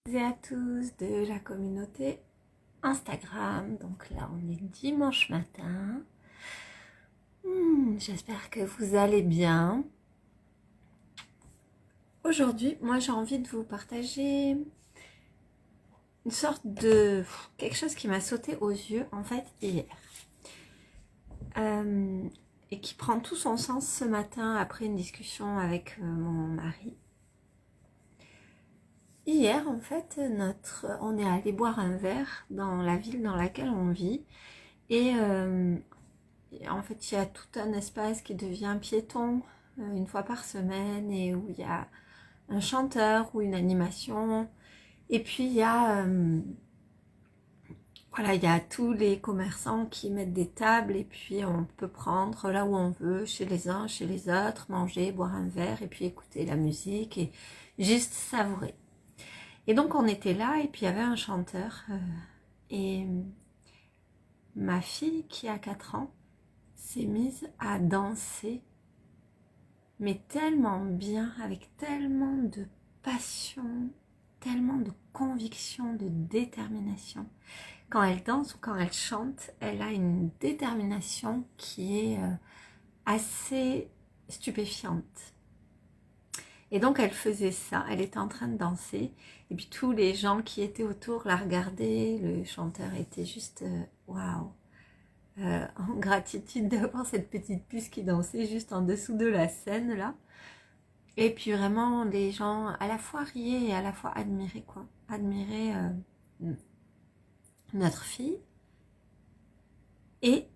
Et à tous de la communauté Instagram. Donc là, on est dimanche matin. J'espère que vous allez bien. Aujourd'hui, moi, j'ai envie de vous partager une sorte de quelque chose qui m'a sauté aux yeux en fait hier. Et qui prend tout son sens ce matin après une discussion avec mon mari. Hier, en fait, on est allé boire un verre dans la ville dans laquelle on vit. Et en fait, il y a tout un espace qui devient piéton une fois par semaine et où il y a un chanteur ou une animation. Et puis, il y a tous les commerçants qui mettent des tables et puis on peut prendre là où on veut, chez les uns, chez les autres, manger, boire un verre et puis écouter la musique et juste savourer. Et donc, on était là et puis il y avait un chanteur et ma fille qui a 4 ans s'est mise à danser, mais tellement bien, avec tellement de passion, tellement de conviction, de détermination. Quand elle danse ou quand elle chante, elle a une détermination qui est assez stupéfiante. Et donc elle faisait ça, elle était en train de danser, et puis tous les gens qui étaient autour la regardaient, le chanteur était juste waouh. En gratitude d'avoir cette petite puce qui dansait juste en dessous de la scène là. Et puis vraiment les gens à la fois riaient et à la fois admiraient quoi. Admiraient notre fille. Et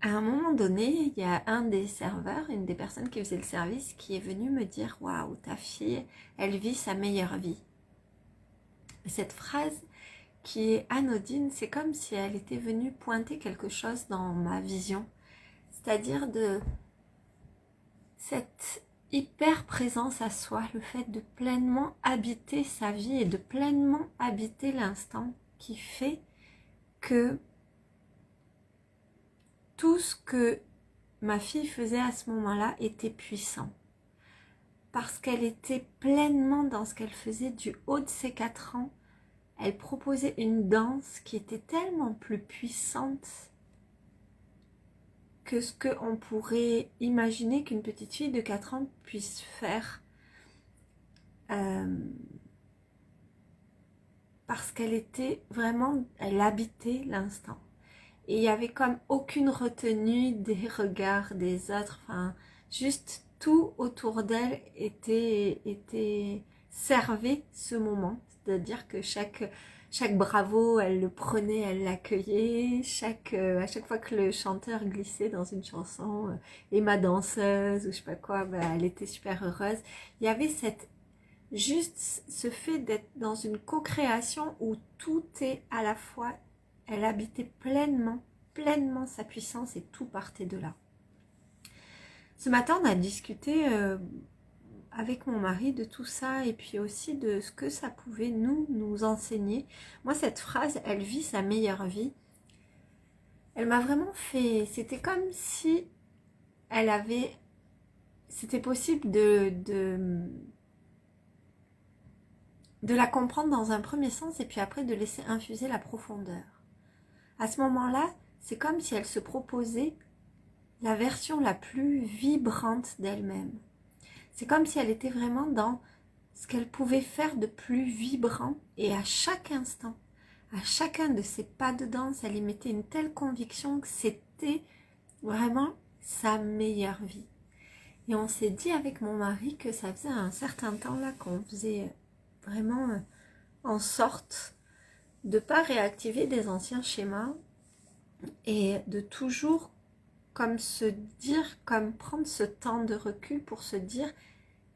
à un moment donné, il y a un des serveurs, une des personnes qui faisait le service qui est venu me dire waouh, ta fille, elle vit sa meilleure vie. Et cette phrase qui est anodine, c'est comme si elle était venue pointer quelque chose dans ma vision. C'est-à-dire de cette hyper présence à soi, le fait de pleinement habiter sa vie et de pleinement habiter l'instant qui fait que tout ce que ma fille faisait à ce moment-là était puissant. Parce qu'elle était pleinement dans ce qu'elle faisait du haut de ses 4 ans. Elle proposait une danse qui était tellement plus puissante que ce qu'on pourrait imaginer qu'une petite fille de 4 ans puisse faire. Parce qu'elle était vraiment, elle habitait l'instant. Et il n'y avait comme aucune retenue des regards des autres, enfin, juste tout autour d'elle servait ce moment. C'est-à-dire que chaque bravo, elle le prenait, elle l'accueillait. À chaque fois que le chanteur glissait dans une chanson, et ma danseuse ou je sais pas quoi, elle était super heureuse. Il y avait juste ce fait d'être dans une co-création où tout est à la fois, elle habitait pleinement sa puissance et tout partait de là. Ce matin, on a discuté avec mon mari de tout ça et puis aussi de ce que ça pouvait nous enseigner. Moi, cette phrase, elle vit sa meilleure vie, elle m'a vraiment fait, c'était comme si c'était possible de la comprendre dans un premier sens et puis après de laisser infuser la profondeur. À ce moment-là, c'est comme si elle se proposait la version la plus vibrante d'elle-même. C'est comme si elle était vraiment dans ce qu'elle pouvait faire de plus vibrant et à chaque instant, à chacun de ses pas de danse, elle y mettait une telle conviction que c'était vraiment sa meilleure vie. Et on s'est dit avec mon mari que ça faisait un certain temps là qu'on faisait vraiment en sorte de ne pas réactiver des anciens schémas et de toujours comme se dire, comme prendre ce temps de recul pour se dire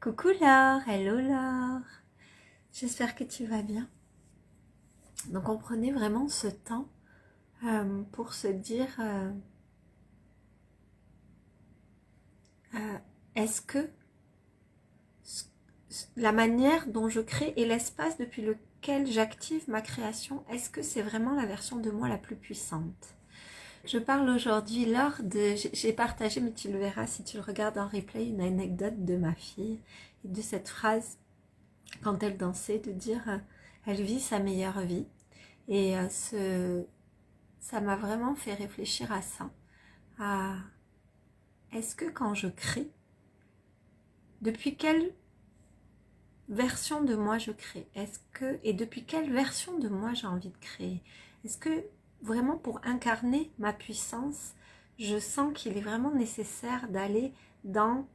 coucou Laure, hello Laure, j'espère que tu vas bien. Donc on prenait vraiment ce temps pour se dire est-ce que la manière dont je crée et l'espace depuis lequel j'active ma création, est-ce que c'est vraiment la version de moi la plus puissante? Je parle aujourd'hui j'ai partagé, mais tu le verras si tu le regardes en replay, une anecdote de ma fille et de cette phrase quand elle dansait, de dire elle vit sa meilleure vie. Et ça m'a vraiment fait réfléchir à ça. À est-ce que quand je crée, depuis quelle version de moi je crée? Et depuis quelle version de moi j'ai envie de créer? Est-ce que vraiment pour incarner ma puissance, je sens qu'il est vraiment nécessaire d'aller dans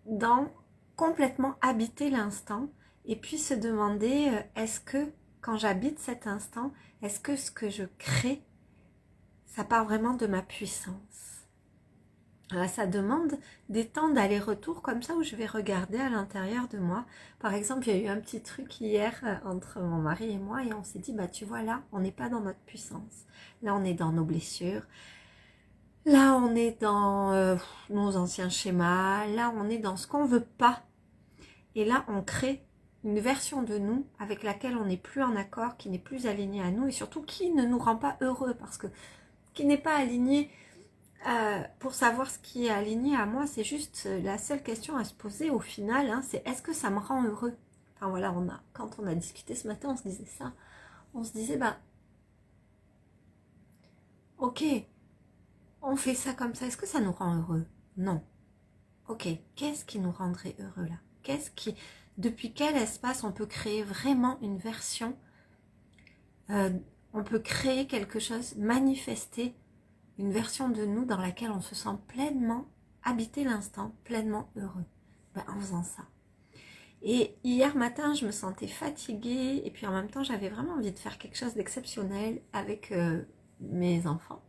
dans complètement habiter l'instant et puis se demander est-ce que quand j'habite cet instant, est-ce que ce que je crée, ça part vraiment de ma puissance? Ça demande des temps d'aller-retour comme ça où je vais regarder à l'intérieur de moi. Par exemple, il y a eu un petit truc hier entre mon mari et moi et on s'est dit, bah tu vois là, on n'est pas dans notre puissance. Là, on est dans nos blessures. Là, on est dans nos anciens schémas. Là, on est dans ce qu'on veut pas. Et là, on crée une version de nous avec laquelle on n'est plus en accord, qui n'est plus alignée à nous et surtout qui ne nous rend pas heureux parce que qui n'est pas aligné. Pour savoir ce qui est aligné à moi, c'est juste la seule question à se poser au final, hein, c'est est-ce que ça me rend heureux? Enfin voilà, quand on a discuté ce matin, on se disait ça. On se disait, bah, ok, on fait ça comme ça, est-ce que ça nous rend heureux? Non. Ok, qu'est-ce qui nous rendrait heureux là? Depuis quel espace on peut créer vraiment une version, on peut créer quelque chose, manifester une version de nous dans laquelle on se sent pleinement, habiter l'instant, pleinement heureux, en faisant ça. Et hier matin, je me sentais fatiguée et puis en même temps, j'avais vraiment envie de faire quelque chose d'exceptionnel avec mes enfants.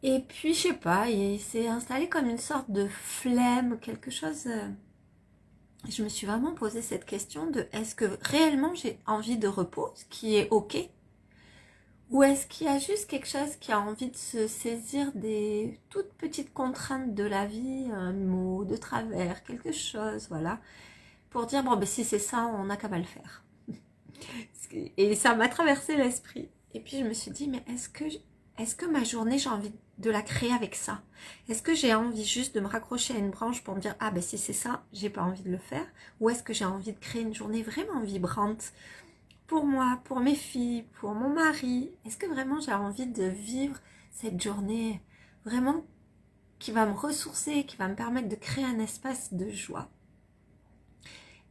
Et puis, je sais pas, il s'est installé comme une sorte de flemme, quelque chose. Je me suis vraiment posé cette question de est-ce que réellement j'ai envie de repos, ce qui est ok? Ou est-ce qu'il y a juste quelque chose qui a envie de se saisir des toutes petites contraintes de la vie, un mot de travers, quelque chose, voilà, pour dire, bon, ben si c'est ça, on n'a qu'à mal faire. Et ça m'a traversé l'esprit. Et puis je me suis dit, mais est-ce que ma journée, j'ai envie de la créer avec ça? Est-ce que j'ai envie juste de me raccrocher à une branche pour me dire, ah ben si c'est ça, j'ai pas envie de le faire? Ou est-ce que j'ai envie de créer une journée vraiment vibrante? Pour moi, pour mes filles, pour mon mari, est-ce que vraiment j'ai envie de vivre cette journée vraiment qui va me ressourcer, qui va me permettre de créer un espace de joie?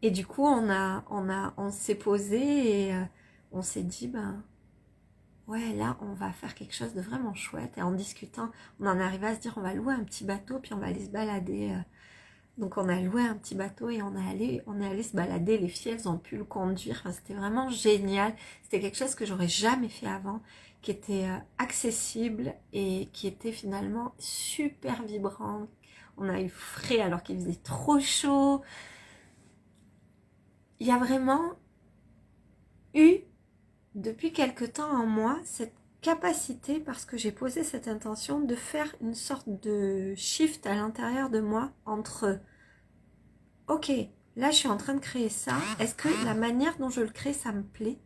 Et du coup, on s'est posé et on s'est dit, ben ouais, là, on va faire quelque chose de vraiment chouette. Et en discutant, on en arrive à se dire, on va louer un petit bateau, puis on va aller se balader. Donc on a loué un petit bateau et on est allé se balader. Les filles, elles ont pu le conduire. Enfin, c'était vraiment génial. C'était quelque chose que j'aurais jamais fait avant, qui était accessible et qui était finalement super vibrant. On a eu frais alors qu'il faisait trop chaud. Il y a vraiment eu, depuis quelque temps en moi, cette capacité, parce que j'ai posé cette intention, de faire une sorte de shift à l'intérieur de moi entre ok, là je suis en train de créer ça. Est-ce que la manière dont je le crée, ça me plaît?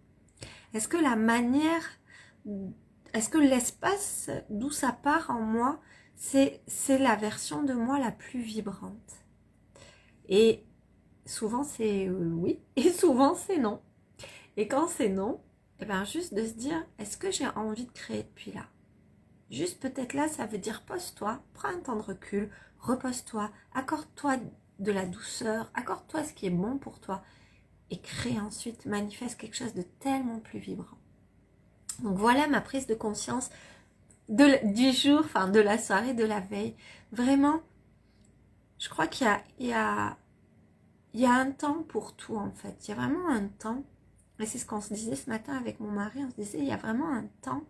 Est-ce que l'espace d'où ça part en moi, c'est la version de moi la plus vibrante? Et souvent c'est oui, et souvent c'est non. Et quand c'est non, eh ben juste de se dire, est-ce que j'ai envie de créer depuis là? Juste peut-être là, ça veut dire pose-toi, prends un temps de recul, repose-toi, accorde-toi de la douceur, accorde-toi ce qui est bon pour toi et crée ensuite, manifeste quelque chose de tellement plus vibrant. Donc voilà ma prise de conscience du jour, enfin de la soirée, de la veille. Vraiment, je crois qu'il y a un temps pour tout en fait. Il y a vraiment un temps, et c'est ce qu'on se disait ce matin avec mon mari, on se disait il y a vraiment un temps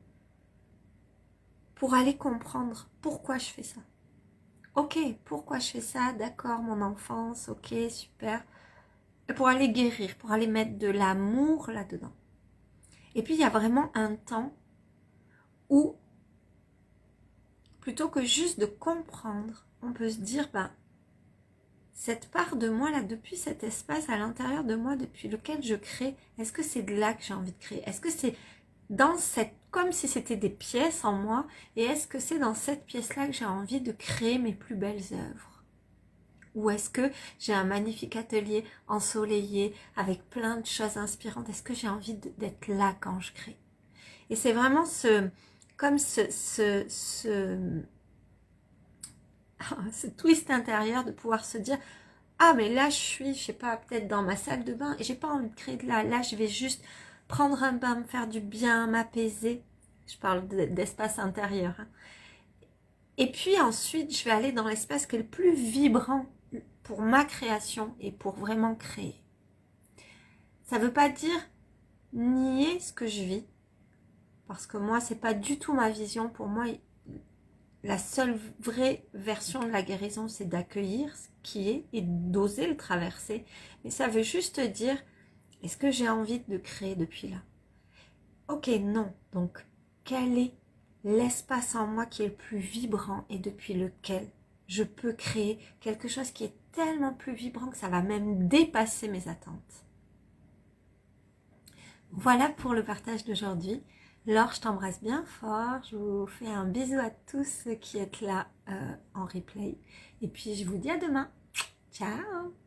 pour aller comprendre pourquoi je fais ça. Ok, pourquoi je fais ça? D'accord, mon enfance, ok, super. Et pour aller guérir, pour aller mettre de l'amour là-dedans. Et puis, il y a vraiment un temps où, plutôt que juste de comprendre, on peut se dire, ben, cette part de moi là, depuis cet espace à l'intérieur de moi, depuis lequel je crée, est-ce que c'est de là que j'ai envie de créer? Est-ce que c'est dans cette comme si c'était des pièces en moi, et est-ce que c'est dans cette pièce-là que j'ai envie de créer mes plus belles œuvres? Ou est-ce que j'ai un magnifique atelier ensoleillé avec plein de choses inspirantes? Est-ce que j'ai envie d'être là quand je crée? Et c'est vraiment ce twist intérieur de pouvoir se dire, ah mais là je suis, je sais pas, peut-être dans ma salle de bain et j'ai pas envie de créer de là. Là je vais juste prendre un bain, me faire du bien, m'apaiser. Je parle d'espace intérieur. Hein. Et puis ensuite, je vais aller dans l'espace qui est le plus vibrant pour ma création et pour vraiment créer. Ça ne veut pas dire nier ce que je vis, parce que moi, c'est pas du tout ma vision. Pour moi, la seule vraie version de la guérison, c'est d'accueillir ce qui est et d'oser le traverser. Mais ça veut juste dire, est-ce que j'ai envie de créer depuis là? Ok, non. Donc, quel est l'espace en moi qui est le plus vibrant et depuis lequel je peux créer quelque chose qui est tellement plus vibrant que ça va même dépasser mes attentes? Voilà pour le partage d'aujourd'hui. Laure, je t'embrasse bien fort. Je vous fais un bisou à tous ceux qui êtes là en replay. Et puis, je vous dis à demain. Ciao!